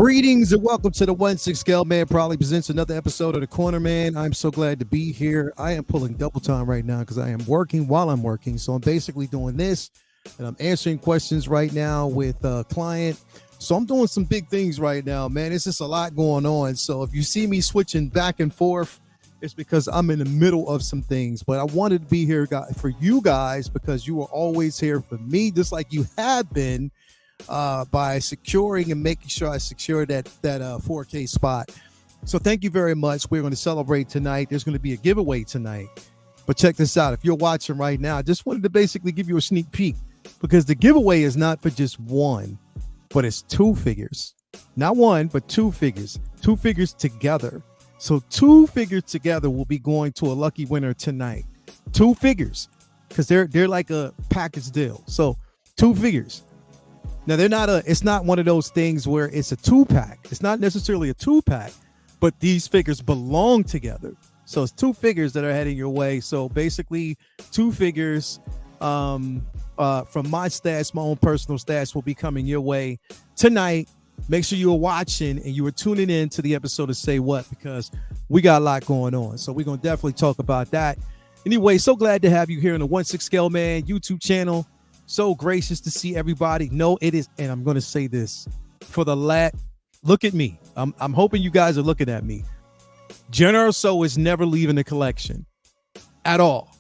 Greetings and welcome to the 1/6 Scale Man proudly presents another episode of the Corner Man. I'm so glad to be here. I am pulling double time right now because I am working while I'm working. So I'm basically doing this and I'm answering questions right now with a client. So I'm doing some big things right now, man. It's just a lot going on. So if you see me switching back and forth, it's because I'm in the middle of some things. But I wanted to be here for you guys because you are always here for me, just like you have been. By securing and making sure I secure that 4K spot. So thank you very much. We're going to celebrate tonight. There's going to be a giveaway tonight. But check this out. If you're watching right now, I just wanted to basically give you a sneak peek because the giveaway is not for just one, but it's two figures. Not one, but two figures. Two figures together. So two figures together will be going to a lucky winner tonight. Two figures because they're like a package deal. So two figures. Now it's not one of those things where it's a 2-pack. It's not necessarily a 2-pack, but these figures belong together. So it's two figures that are heading your way. So basically two figures from my stash, my own personal stash will be coming your way tonight. Make sure you are watching and you are tuning in to the episode of Say What, because we got a lot going on. So we're going to definitely talk about that. Anyway, so glad to have you here on the 1/6 Scale Man YouTube channel. So gracious to see everybody. No, it is. And I'm going to say this for the look at me. I'm hoping you guys are looking at me. Generoso is never leaving the collection at all.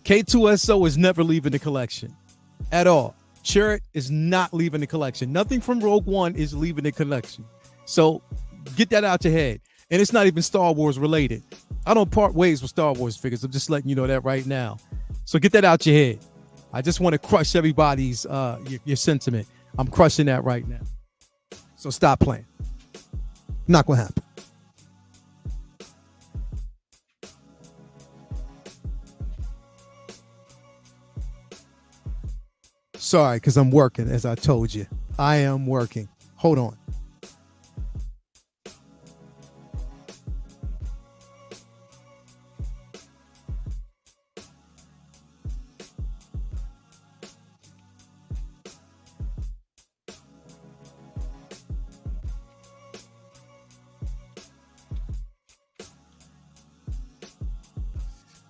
K2SO is never leaving the collection at all. Chirrut is not leaving the collection. Nothing from Rogue One is leaving the collection. So get that out your head. And it's not even Star Wars related. I don't part ways with Star Wars figures. I'm just letting you know that right now. So get that out your head. I just want to crush everybody's your sentiment. I'm crushing that right now. So stop playing. Not gonna happen. Sorry, because I'm working, as I told you. I am working. Hold on.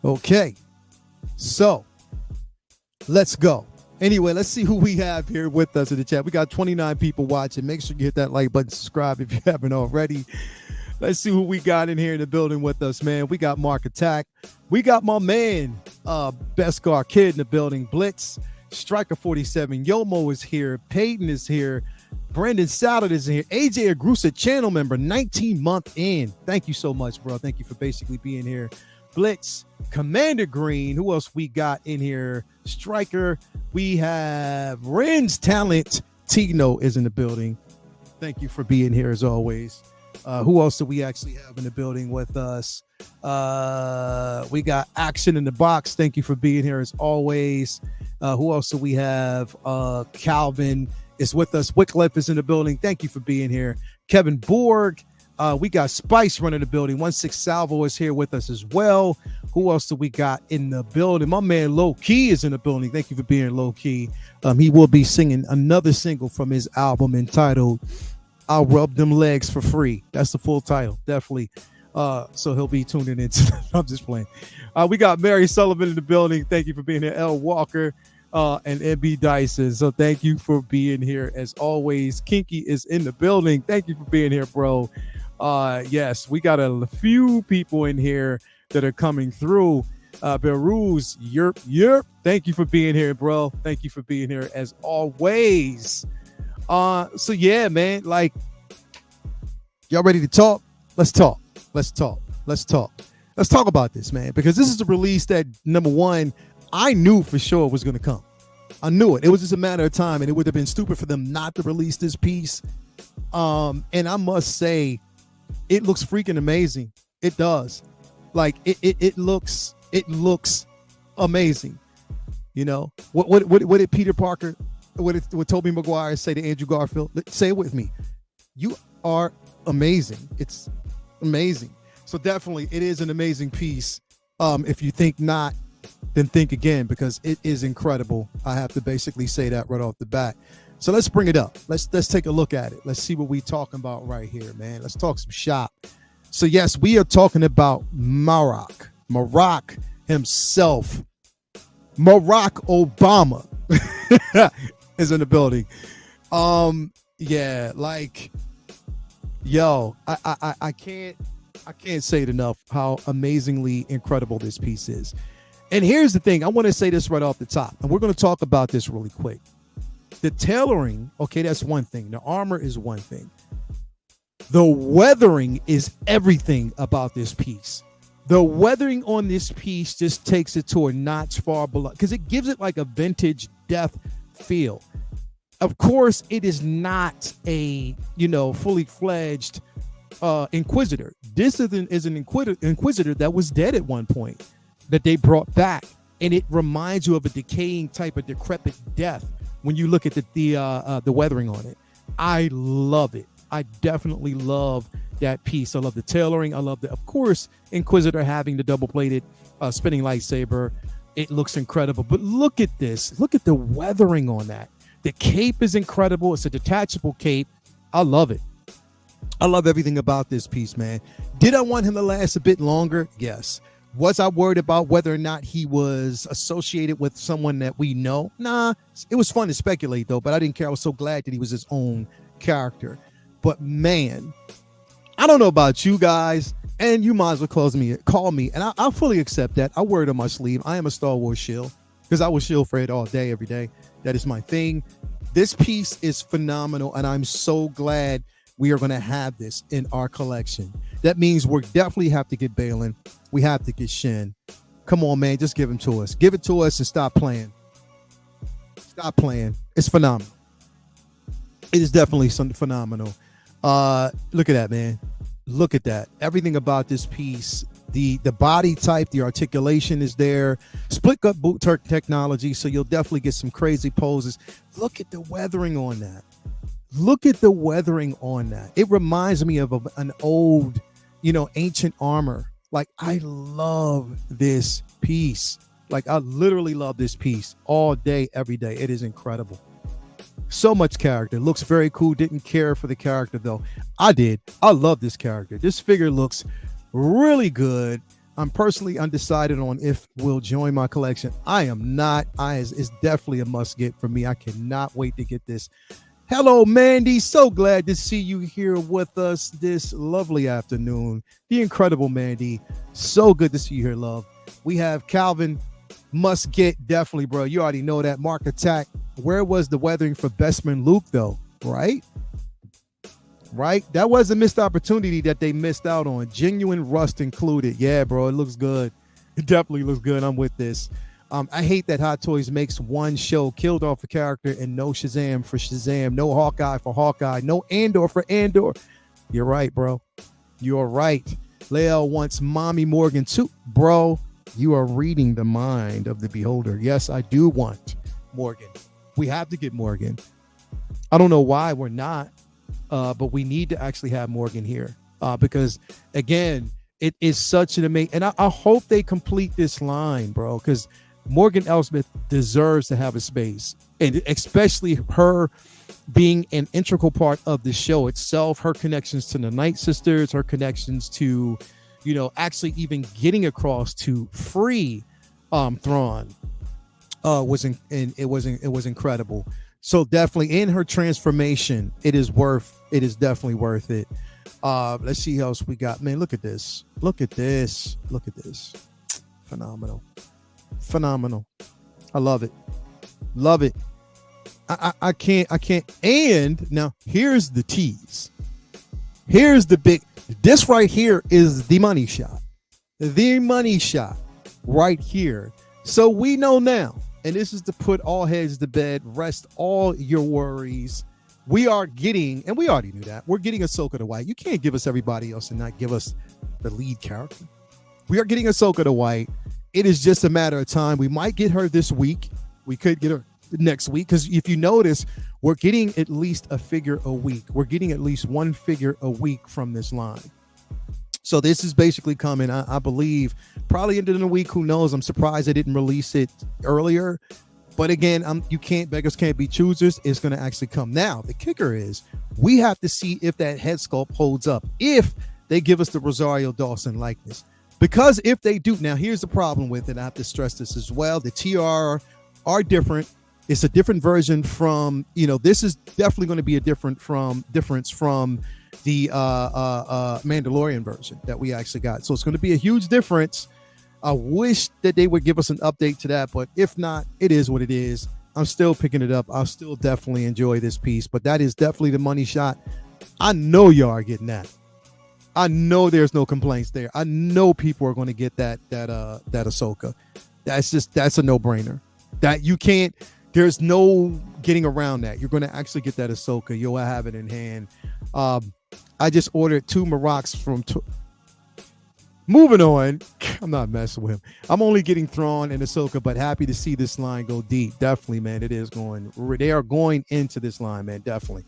Okay, so let's go. Anyway, let's see who we have here with us in the chat. We got 29 people watching. Make sure you hit that like button, subscribe if you haven't already. Let's see who we got in here in the building with us, man. We got Mark Attack. We got my man, Beskar Kid in the building. Blitz, Striker 47. Yomo is here. Peyton is here. Brandon Salad is in here. AJ Agrusa, channel member, 19-month in. Thank you so much, bro. Thank you for basically being here. Blitz, Commander Green. Who else we got in here? Striker. We have Ren's Talent. Tino is in the building. Thank you for being here as always. Who else do we actually have in the building with us? We got Action in the Box. Thank you for being here as always. Who else do we have? Calvin is with us. Wycliffe is in the building. Thank you for being here. Kevin Borg. We got Spice running the building. 1/6 Salvo is here with us as well. Who else do we got in the building? My man Low Key is in the building. Thank you for being Low Key. He will be singing another single from his album entitled I'll Rub Them Legs for Free. That's the full title, definitely. So he'll be tuning into that. I'm just playing. We got Mary Sullivan in the building. Thank you for being here. L Walker and MB Dyson. So thank you for being here as always. Kinky is in the building. Thank you for being here, bro. Yes, we got a few people in here that are coming through. Beruz, yerp. Thank you for being here, bro. Thank you for being here as always. So yeah, man, like, y'all ready to talk? Let's talk about this, man, because this is a release that, number one, I knew for sure was going to come. I knew it. It was just a matter of time, and it would have been stupid for them not to release this piece. And I must say, it looks freaking amazing. It does. Like it looks amazing. You know, what did Peter Parker, what Tobey Maguire say to Andrew Garfield? Say it with me. You are amazing. It's amazing. So definitely it is an amazing piece. If you think not, then think again, because it is incredible. I have to basically say that right off the bat. So let's bring it up. Let's take a look at it. Let's see what we talking about right here, man. Let's talk some shop. So yes, we are talking about Marrok himself. Barack Obama is in the building. Yeah, like, yo, I can't say it enough how amazingly incredible this piece is. And here's the thing. I want to say this right off the top, and we're going to talk about this really quick. The tailoring, okay, that's one thing. The armor is one thing. The weathering is everything about this piece. The weathering on this piece just takes it to a notch far below, because it gives it like a vintage death feel. Of course, it is not a, fully fledged Inquisitor. This is an Inquisitor that was dead at one point that they brought back, and it reminds you of a decaying type of decrepit death when you look at the weathering on it. I love it. I definitely love that piece. I love the tailoring. I love the, of course, Inquisitor having the double-bladed spinning lightsaber. It looks incredible. But look at this. Look at the weathering on that. The cape is incredible. It's a detachable cape. I love it. I love everything about this piece, man. Did I want him to last a bit longer? Yes. Was I worried about whether or not he was associated with someone that we know? Nah. It was fun to speculate, though, but I didn't care. I was so glad that he was his own character. But, man, I don't know about you guys, and you might as well call me, and I'll fully accept that. I wear it on my sleeve. I am a Star Wars shill, because I will shill for it all day, every day. That is my thing. This piece is phenomenal, and I'm so glad we are going to have this in our collection. That means we definitely have to get Balin. We have to get Shin. Come on, man. Just give him to us. Give it to us and stop playing. Stop playing. It's phenomenal. It is definitely something phenomenal. Look at that, man. Look at that. Everything about this piece, the body type, the articulation is there. Split gut boot technology, so you'll definitely get some crazy poses. Look at the weathering on that. Look at the weathering on that. It reminds me of an old, ancient armor. Like, I love this piece. Like, I literally love this piece all day, every day. It is incredible. So much character. Looks very cool. Didn't care for the character, though. I did. I love this character. This figure looks really good. I'm personally undecided on if we'll join my collection. I am not. It's definitely a must get for me. I cannot wait to get this. Hello, Mandy. So glad to see you here with us this lovely afternoon. The incredible Mandy. So good to see you here, love. We have Calvin. Must get, definitely, bro. You already know that. Mark Attack. Where was the weathering for Bestman Luke, though? Right? That was a missed opportunity that they missed out on. Genuine rust included. Yeah, bro. It looks good. It definitely looks good. I'm with this. I hate that Hot Toys makes one show, killed off a character, and no Shazam for Shazam, no Hawkeye for Hawkeye, no Andor for Andor. You're right, bro. You're right. Lael wants Mommy Morgan too. Bro, you are reading the mind of the beholder. Yes, I do want Morgan. We have to get Morgan. I don't know why we're not, but we need to actually have Morgan here because, again, it is such an amazing, and I hope they complete this line, bro, because Morgan Elsbeth deserves to have a space, and especially her being an integral part of the show itself, her connections to the Night Sisters, her connections to, actually even getting across to free Thrawn was incredible. So definitely in her transformation, it is definitely worth it. Let's see what else we got. Man, look at this. Look at this. Phenomenal. I love it. I can't. And now here's the tease. Here's the big, this right here is the money shot. The money shot right here. So we know now, and this is to put all heads to bed, rest all your worries. We are getting, and we already knew that, we're getting Ahsoka the White. You can't give us everybody else and not give us the lead character. We are getting Ahsoka the White. It is just a matter of time. We might get her this week. We could get her next week, because if you notice, we're getting at least a figure a week. We're getting at least one figure a week from this line. So this is basically coming, I believe, probably into the week. Who knows? I'm surprised they didn't release it earlier. But again, you can't, beggars can't be choosers. It's going to actually come. Now, the kicker is we have to see if that head sculpt holds up, if they give us the Rosario Dawson likeness. Because if they do, now here's the problem with it. I have to stress this as well. The TR are different. It's a different version from, this is definitely going to be a difference from the Mandalorian version that we actually got. So it's going to be a huge difference. I wish that they would give us an update to that, but if not, it is what it is. I'm still picking it up. I'll still definitely enjoy this piece, but that is definitely the money shot. I know y'all are getting that. I know there's no complaints there. I know people are going to get that Ahsoka. That's a no-brainer. That you can't, there's no getting around that. You're going to actually get that Ahsoka. You'll have it in hand. I just ordered 2 Marroks from moving on. I'm not messing with him. I'm only getting Thrawn and Ahsoka, but happy to see this line go deep. Definitely, man. It is going. They are going into this line, man. Definitely.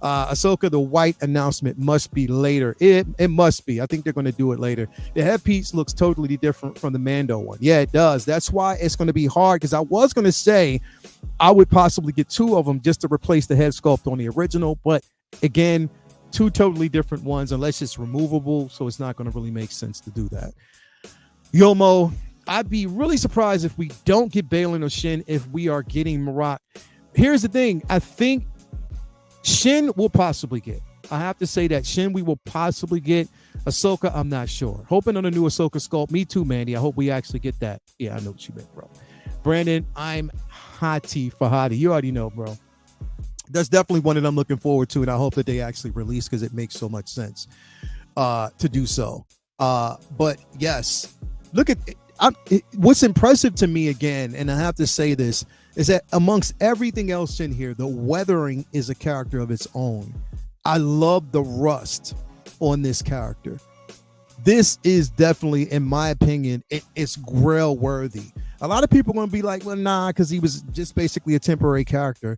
Ahsoka, the white announcement must be later. It must be. I think they're going to do it later. The headpiece looks totally different from the Mando one. Yeah, it does. That's why it's going to be hard, because I was going to say I would possibly get 2 of them just to replace the head sculpt on the original, but again, 2 totally different ones, unless it's removable, so it's not going to really make sense to do that. Yomo, I'd be really surprised if we don't get Baylan or Shin if we are getting Marrok. Here's the thing. I think Shin will possibly get. I have to say that Shin we will possibly get. Ahsoka, I'm not sure. Hoping on a new Ahsoka sculpt. Me too, Mandy. I hope we actually get that. Yeah, I know what you meant, bro. Brandon, I'm hottie for hottie. You already know, bro. That's definitely one that I'm looking forward to, and I hope that they actually release, because it makes so much sense to do so. But yes, look at what's impressive to me again, and I have to say this, is that amongst everything else in here, the weathering is a character of its own. I love the rust on this character. This is definitely, in my opinion, it's Grail worthy. A lot of people are going to be like, well, nah, because he was just basically a temporary character.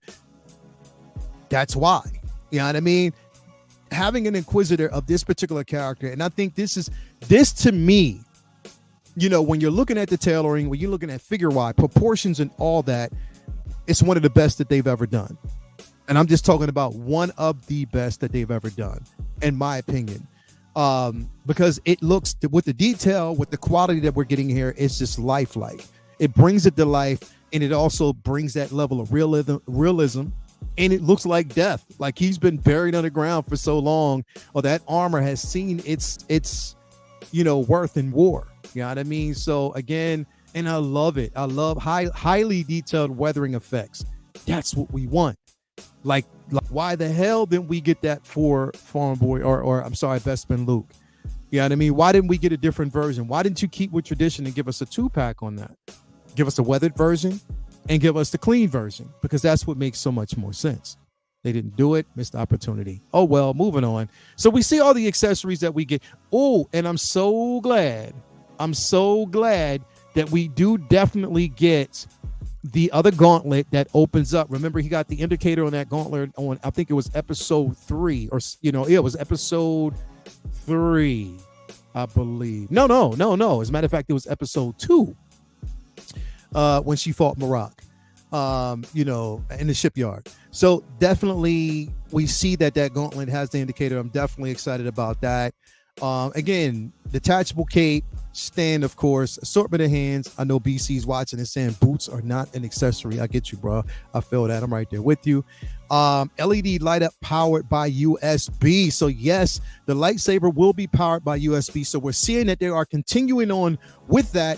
That's why, you know what I mean? Having an Inquisitor of this particular character, and I think this to me, when you're looking at the tailoring, when you're looking at figure-wise, proportions and all that, it's one of the best that they've ever done. And I'm just talking about one of the best that they've ever done, in my opinion. Because it looks, with the detail, with the quality that we're getting here, it's just lifelike. It brings it to life, and it also brings that level of realism. And it looks like death, like he's been buried underground for so long, or that armor has seen its worth in war. You know what I mean? So again, and I love it. I love highly detailed weathering effects. That's what we want. Like why the hell didn't we get that for Farm Boy or I'm sorry, Bespin Luke? You know what I mean? Why didn't we get a different version? Why didn't you keep with tradition and give us a 2-pack on that? Give us a weathered version and give us the clean version, because that's what makes so much more sense. They didn't do it, missed opportunity. Oh, well, moving on. So we see all the accessories that we get. Oh, and I'm so glad that we do definitely get the other gauntlet that opens up. Remember, he got the indicator on that gauntlet on, I think it was episode 3, or, it was episode 3, I believe. No. As a matter of fact, it was episode 2. When she fought Marrok, in the shipyard. So definitely we see that gauntlet has the indicator. I'm definitely excited about that. Again, detachable cape, stand, of course, assortment of hands. I know BC's watching and saying boots are not an accessory. I get you, bro. I feel that. I'm right there with you. LED light up powered by USB. So yes, the lightsaber will be powered by USB. So we're seeing that they are continuing on with that.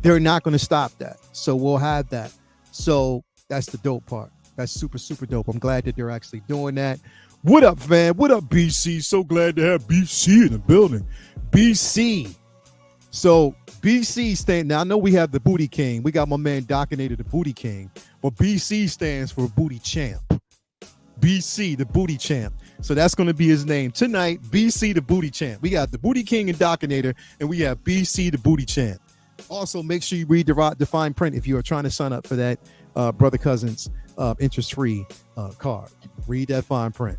They're not going to stop that. So we'll have that. So that's the dope part. That's super, super dope. I'm glad that they're actually doing that. What up, fam? What up, BC? So glad to have BC in the building. BC. So BC stands. Now I know we have the Booty King. We got my man Docinator, the Booty King. But BC stands for Booty Champ. BC, the Booty Champ. So that's going to be his name tonight. BC, the Booty Champ. We got the Booty King and Docinator, and we have BC, the Booty Champ. Also, make sure you read the fine print if you are trying to sign up for that Brother Cousins interest-free card. Read that fine print.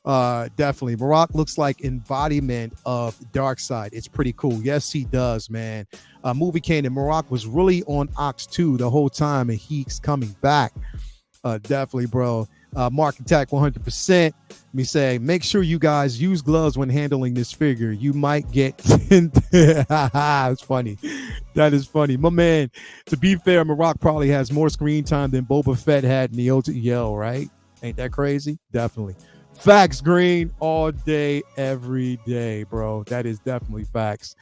Definitely. Marrok looks like embodiment of dark side. It's pretty cool. Yes, he does, man. Movie canon. Marrok was really on Ox 2 the whole time, and he's coming back. Definitely, bro. Mark Attack 100%. Me say, make sure you guys use gloves when handling this figure. You might get. It's funny. That is funny, my man. To be fair, Marrok probably has more screen time than Boba Fett had in the OTL, right? Ain't that crazy? Definitely. Facts, Green, all day, every day, bro. That is definitely facts.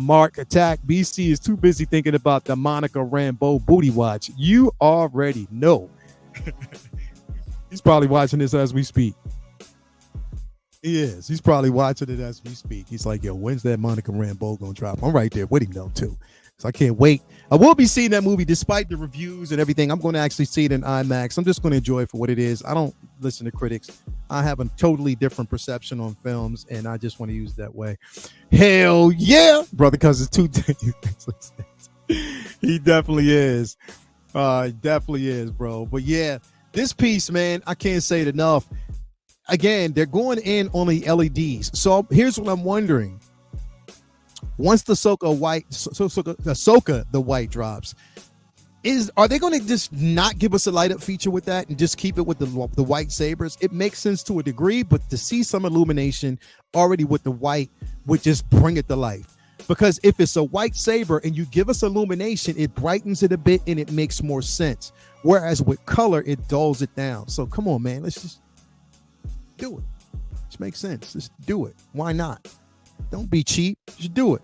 Mark Attack. BC is too busy thinking about the Monica Rambeau booty watch. You already know. He's probably watching this as we speak. He is. He's probably watching it as we speak. He's like, yo, when's that Monica Rambeau gonna drop? I'm right there with him though, too. So I can't wait. I will be seeing that movie despite the reviews and everything. I'm going to actually see it in IMAX. I'm just going to enjoy it for what it is. I don't listen to critics. I have a totally different perception on films, and I just want to use that way. Hell yeah, brother, because it's too. He definitely is. Definitely is, bro. But yeah, this piece, man, I can't say it enough. Again, they're going in on the LEDs. So here's what I'm wondering. Once the Ahsoka the white drops, are they going to just not give us a light up feature with that and just keep it with the white sabers? It makes sense to a degree, but to see some illumination already with the white would just bring it to life. Because if it's a white saber and you give us illumination, it brightens it a bit and it makes more sense. Whereas with color, it dulls it down. So come on, man, let's just do it. Just makes sense. Just do it. Why not? Don't be cheap. Just do it.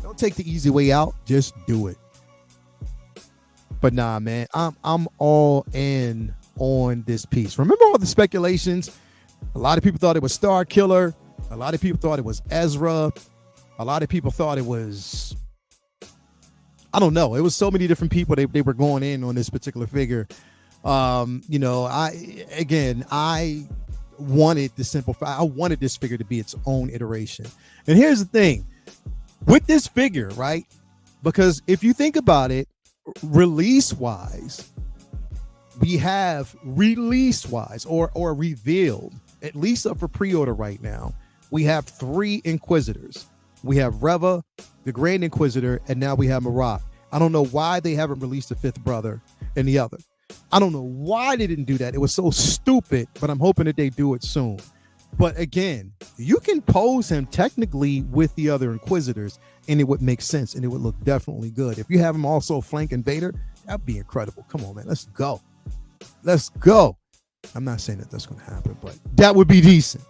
Don't take the easy way out. Just do it. But nah, man, I'm all in on this piece. Remember all the speculations? A lot of people thought it was Star Killer. A lot of people thought it was Ezra. A lot of people thought it was, I don't know. It was so many different people. They were going in on this particular figure. I wanted the simple fact. I wanted this figure to be its own iteration. And here's the thing with this figure, right? Because if you think about it, release-wise, we have release-wise or revealed, at least up for pre-order right now, we have 3 Inquisitors. We have Reva, the Grand Inquisitor, and now we have Marrok. I don't know why they haven't released the 5th brother and the other. I don't know why they didn't do that. It was so stupid, but I'm hoping that they do it soon. But again, you can pose him technically with the other Inquisitors, and it would make sense, and it would look definitely good. If you have him also flanking Vader, that'd be incredible. Come on, man. Let's go. Let's go. I'm not saying that that's going to happen, but that would be decent.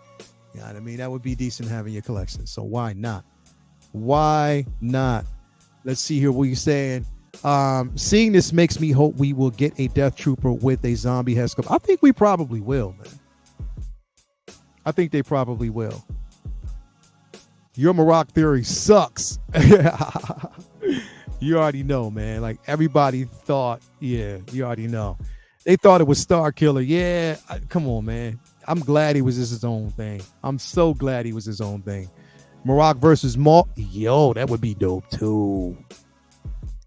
You know what I mean? That would be decent having your collection. So why not? Why not? Let's see here what you're saying. Seeing this makes me hope we will get a Death Trooper with a zombie head sculpt. I think we probably will, man. I think they probably will. Your Marrok theory sucks. You already know, man. Like everybody thought, yeah, you already know. They thought it was Star Killer. Yeah, come on, man. I'm glad he was just his own thing. I'm so glad he was his own thing. Marrok versus Maul. Yo, that would be dope too.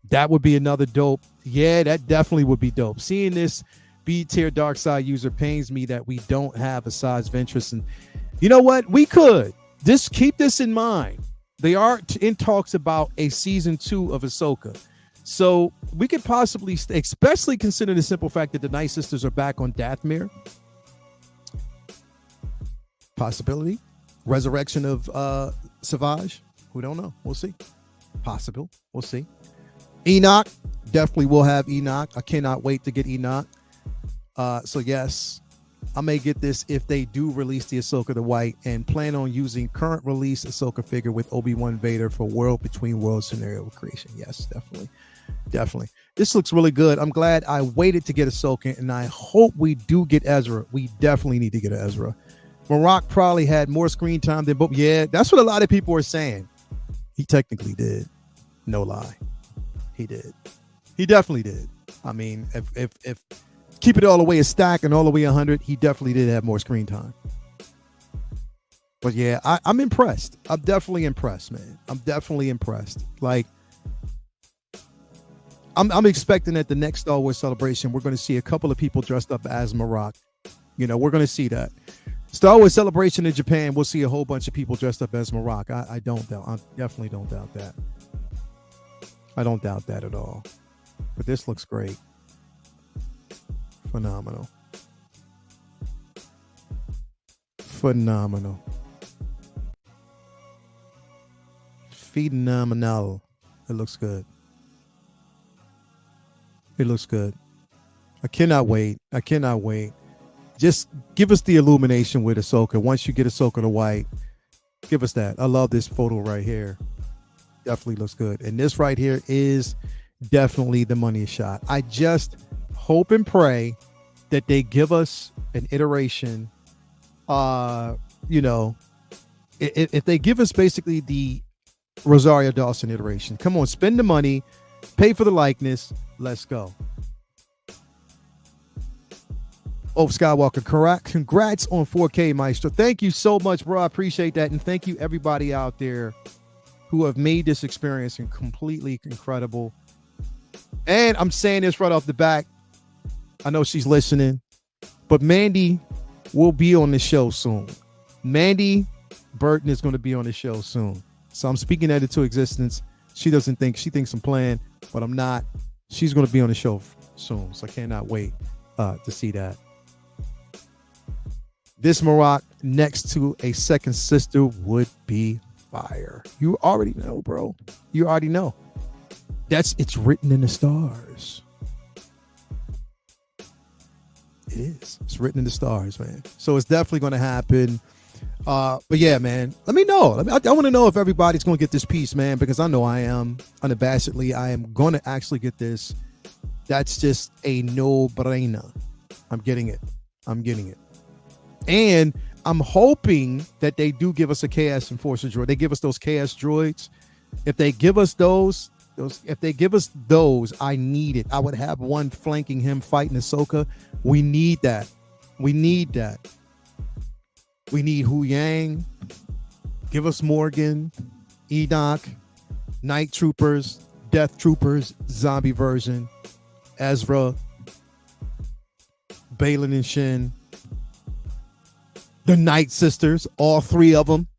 That would be another dope. Yeah, that definitely would be dope. Seeing this B-tier dark side user pains me that we don't have a size Ventress. And you know what? We could. Just keep this in mind. They are in talks about a season 2 of Ahsoka. So we could possibly, especially consider the simple fact that the Night Sisters are back on Dathomir. Possibility. Resurrection of Savage. We don't know. We'll see. Possible. We'll see. Enoch. Definitely will have Enoch. I cannot wait to get Enoch. So yes, I may get this if they do release the Ahsoka the White, and plan on using current release Ahsoka figure with Obi-Wan Vader for World Between Worlds scenario creation. Yes, definitely. This looks really good. I'm glad I waited to get Ahsoka, and I hope we do get Ezra. We definitely need to get Ezra. Marrok probably had more screen time than both. Yeah, that's what a lot of people are saying. He technically did. No lie. He did. He definitely did. I mean, if keep it all the way a stack and all the way 100, he definitely did have more screen time. But yeah, I'm impressed. I'm definitely impressed, man. I'm definitely impressed. Like, I'm expecting at the next Star Wars celebration, we're going to see a couple of people dressed up as Marrok. You know, we're going to see that. Star Wars Celebration in Japan. We'll see a whole bunch of people dressed up as Marrok. I don't doubt. I definitely don't doubt that. I don't doubt that at all. But this looks great. Phenomenal. Phenomenal. Phenomenal. It looks good. It looks good. I cannot wait. I cannot wait. Just give us the illumination with Ahsoka. Once you get Ahsoka to white, give us that. I love this photo right here. Definitely looks good. And this right here is definitely the money shot. I just hope and pray that they give us an iteration. You know, if they give us basically the Rosario Dawson iteration, come on, spend the money, pay for the likeness. Let's go. Oh, Skywalker, correct. Congrats on 4K, Maestro. Thank you so much, bro. I appreciate that. And thank you, everybody out there who have made this experience completely incredible. And I'm saying this right off the bat. I know she's listening, but Mandy will be on the show soon. Mandy Burton is going to be on the show soon. So I'm speaking that into existence. She thinks I'm playing, but I'm not. She's going to be on the show soon. So I cannot wait to see that. This Marrok next to a second sister would be fire. You already know, bro. You already know. It's written in the stars. It is. It's written in the stars, man. So it's definitely going to happen. But yeah, man, let me know. I want to know if everybody's going to get this piece, man, because I know I am. Unabashedly, I am going to actually get this. That's just a no-brainer. I'm getting it. And I'm hoping that they do give us a Chaos Enforcer droid. They give us those Chaos droids. If they give us those, I need it. I would have one flanking him fighting Ahsoka. We need that. We need Hu Yang. Give us Morgan, Enoch, Night Troopers, Death Troopers, zombie version, Ezra, Balin and Shin, the Night Sisters, all three of them.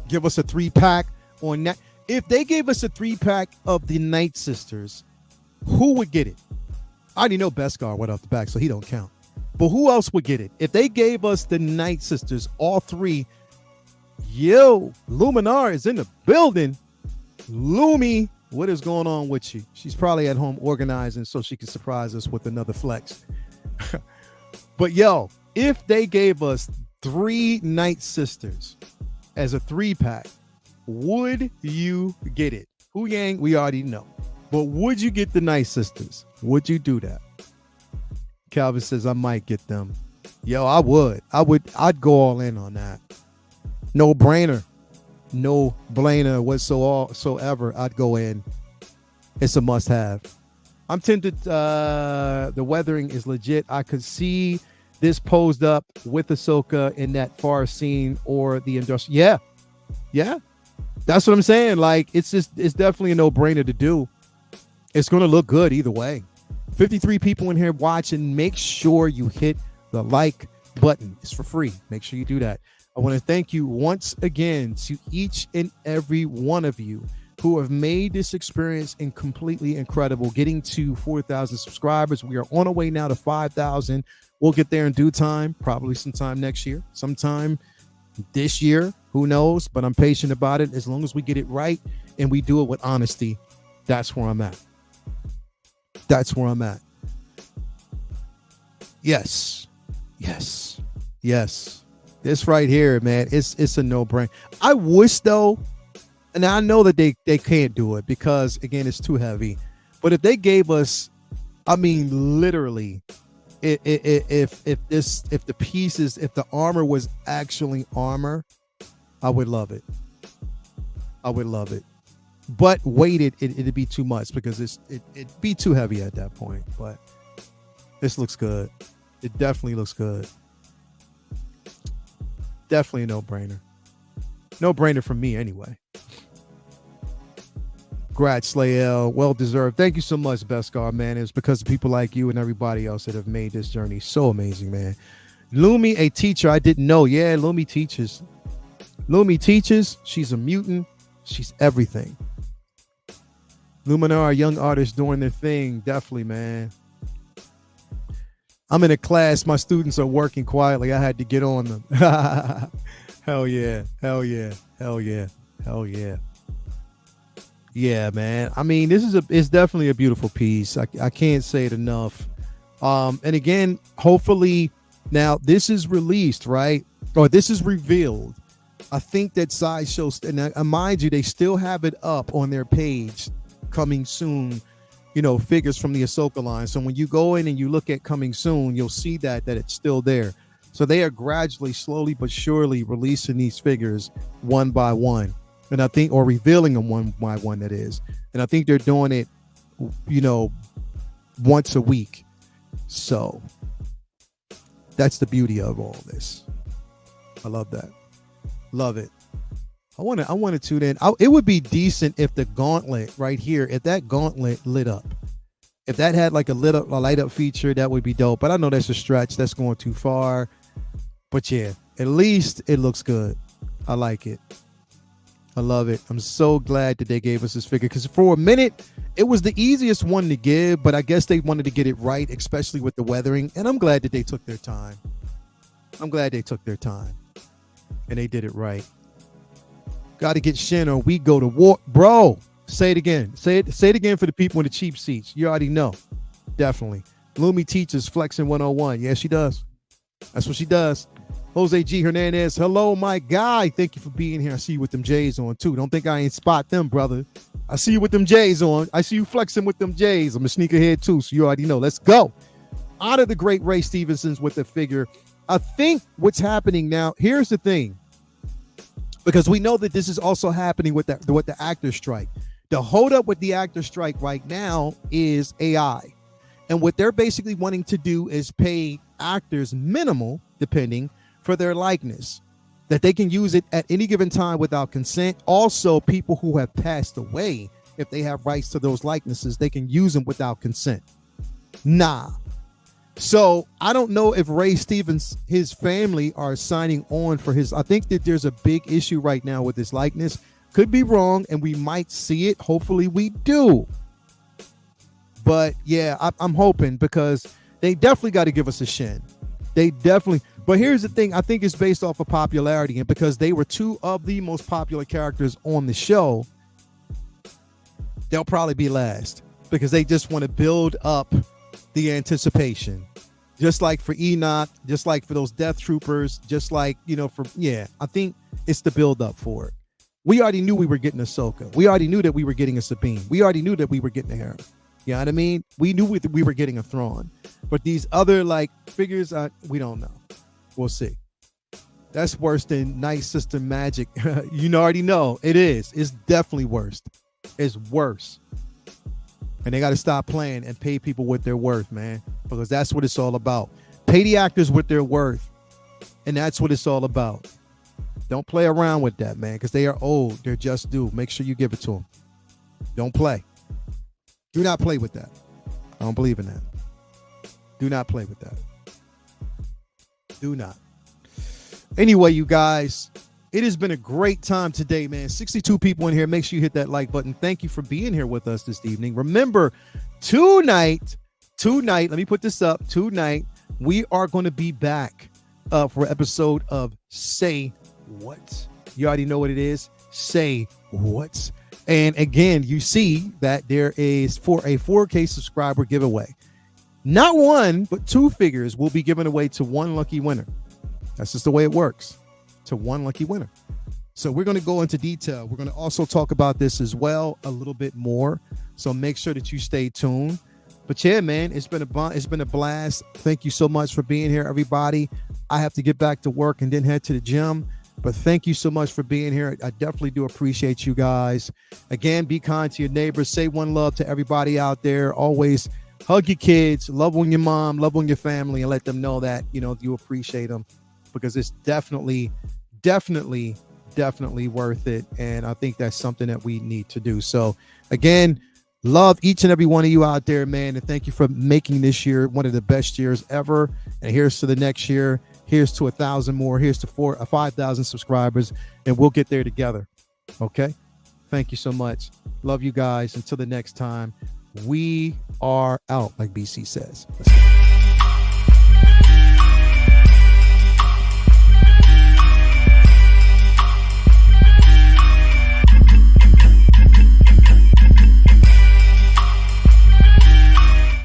Give us a 3-pack on that. If they gave us a 3-pack of the Night Sisters, who would get it? I already know Beskar went off the back, so he don't count. But who else would get it? If they gave us the Night Sisters, all three, Luminar is in the building. Lumi, what is going on with you? She's probably at home organizing so she can surprise us with another flex. But if they gave us 3 Night Sisters as a 3-pack, would you get it? Hu Yang, we already know. But would you get the Night Sisters? Would you do that? Calvin says, I might get them. I would. I'd go all in on that. No brainer whatsoever. I'd go in. It's a must have. I'm tempted. The weathering is legit. I could see this posed up with Ahsoka in that far scene or the industrial. Yeah. That's what I'm saying. Like, it's definitely a no-brainer to do. It's going to look good either way. 53 people in here watching. Make sure you hit the like button. It's for free. Make sure you do that. I want to thank you once again to each and every one of you who have made this experience completely incredible. Getting to 4,000 subscribers. We are on our way now to 5,000. We'll get there in due time, probably sometime next year, sometime this year. Who knows? But I'm patient about it. As long as we get it right and we do it with honesty, that's where I'm at. Yes. This right here, man, it's a no-brainer. I wish, though, and I know that they can't do it because, again, it's too heavy. But if they gave us, I mean, literally, if the pieces, if the armor was actually armor, I would love it. But weighted, it'd be too much because it'd be too heavy at that point. But this looks good. It definitely looks good. Definitely a no-brainer. No-brainer for me anyway. Congrats, Slael. Well-deserved. Thank you so much, Beskar, man. It's because of people like you and everybody else that have made this journey so amazing, man. Lumi, a teacher. I didn't know. Yeah, Lumi teaches. Lumi teaches. She's a mutant. She's everything. Luminar, young artists doing their thing. Definitely, man. I'm in a class. My students are working quietly. I had to get on them. Hell yeah. Hell yeah. Hell yeah. Hell yeah. Yeah, man. I mean, it's definitely a beautiful piece. I can't say it enough. And again, hopefully now this is released, right? Or this is revealed. I think that Sideshow, and mind you, they still have it up on their page, coming soon, figures from the Ahsoka line. So when you go in and you look at coming soon, you'll see that it's still there. So they are gradually, slowly but surely releasing these figures one by one. And I think, or revealing them one by one, that is. And I think they're doing it, once a week. So that's the beauty of all this. I love that. Love it. I wanted to then. It would be decent if the gauntlet right here, if that gauntlet lit up. If that had like a light up feature, that would be dope. But I know that's a stretch. That's going too far. But yeah, at least it looks good. I like it. I love it. I'm so glad that they gave us this figure, because for a minute, it was the easiest one to give, but I guess they wanted to get it right, especially with the weathering. And I'm glad that they took their time. I'm glad they took their time. And they did it right. Got to get Shin or we go to war. Bro, say it again. Say it again for the people in the cheap seats. You already know. Definitely. Lumi teaches flexing 101. Yeah, she does. That's what she does. Jose G. Hernandez. Hello, my guy. Thank you for being here. I see you with them J's on, too. Don't think I ain't spot them, brother. I see you with them J's on. I see you flexing with them J's. I'm a sneakerhead, too, so you already know. Let's go. Out of the great Ray Stevenson's with the figure. I think what's happening now, here's the thing, because we know that this is also happening with the actor strike. The holdup with the actor strike right now is AI. And what they're basically wanting to do is pay actors minimal, depending, for their likeness, that they can use it at any given time without consent. Also, people who have passed away, if they have rights to those likenesses, they can use them without consent. Nah. So I don't know if Ray Stevens, his family are signing on for his. I think that there's a big issue right now with his likeness. Could be wrong, and we might see it. Hopefully we do. But yeah, I'm hoping, because they definitely got to give us a Shin. They definitely. But here's the thing. I think it's based off of popularity, and because they were two of the most popular characters on the show, they'll probably be last, because they just want to build up the anticipation, just like for Enoch, just like for those Death Troopers, just like, I think it's the build up for it. We already knew we were getting Ahsoka. We already knew that we were getting a Sabine. We already knew that we were getting a Hera. You know what I mean? We knew we were getting a Thrawn, but these other figures, we don't know. We'll see. That's worse than Night System Magic. You already know it is. It's definitely worse. It's worse. And they got to stop playing and pay people what they're worth, man, because that's what it's all about. Pay the actors what they're worth, and that's what it's all about. Don't play around with that, man, because they are old. They're just due. Make sure you give it to them. Don't play. Do not play with that. I don't believe in that. Do not play with that. Do not. Anyway, you guys, it has been a great time today, man. 62 people in here. Make sure you hit that like button. Thank you for being here with us this evening. Remember, tonight, let me put this up. Tonight, we are going to be back for an episode of Say What. You already know what it is. Say What. And again, you see that there is, for a 4K subscriber giveaway, not one, but two figures will be given away to one lucky winner. That's just the way it works. To one lucky winner. So we're going to go into detail. We're going to also talk about this as well a little bit more. So make sure that you stay tuned. But yeah, man, it's been a blast. Thank you so much for being here, everybody. I have to get back to work and then head to the gym. But thank you so much for being here. I definitely do appreciate you guys. Again, be kind to your neighbors. Say one love to everybody out there. Always hug your kids, love on your mom, love on your family, and let them know that, you appreciate them, because it's definitely worth it. And I think that's something that we need to do. So again, love each and every one of you out there, man. And thank you for making this year one of the best years ever. And here's to the next year. Here's to 1,000 more. Here's to 5,000 subscribers, and we'll get there together. Okay. Thank you so much. Love you guys. Until the next time, we are out, like BC says. Let's go.